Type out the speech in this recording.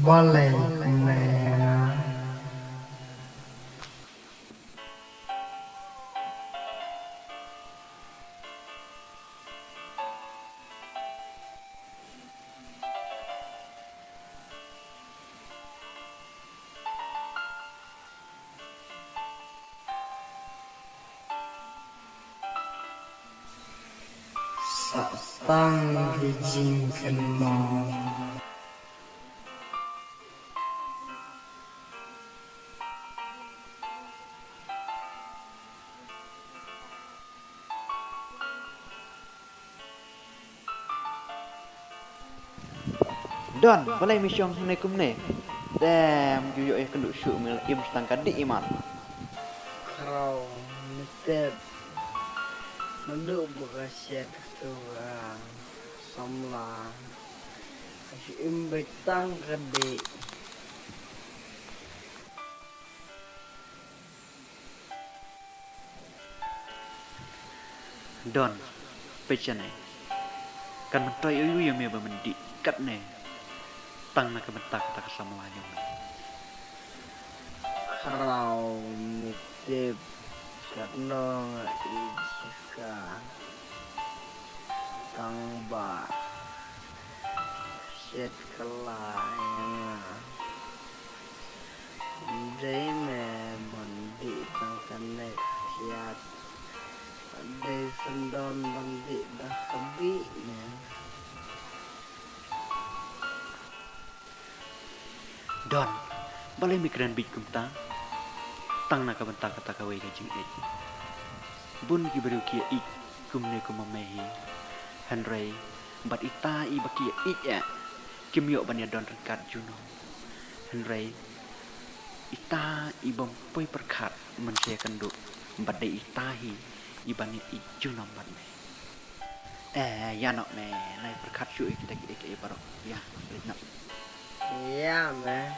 Boleh nè. Tang dijingkan mau. Don, balai mission Assalamualaikum ni. Damn, jujur kenduk syuk mil im setang kadik iman. Kau mesti menduk berkasiat tu samla. Asyik imbetang kadik. Don, pecah ni. Kan mentoy uyu yang meba mendik kat ni. Tang nak bentak kata kesamla yang ni. Kau mesti karena ijika tangba set kelainan. Jadi mandi tangkan kiat. Ada sendon mandi dah kebiknya. Don, balai mikran bit kumta. Tang nak bentak kata kawai kajing it. Bun ki baru kia ik kumne kumamehi. Henry, bat ita i bakia ik ya. Kim yok banya don rekat juno. Henry, ita i bompoi perkat mensia kenduk. Bat de ita hi i banya i juno bat me. Ya nak me, nai perkat syuk kita barok. Ya, nak. Ya meh.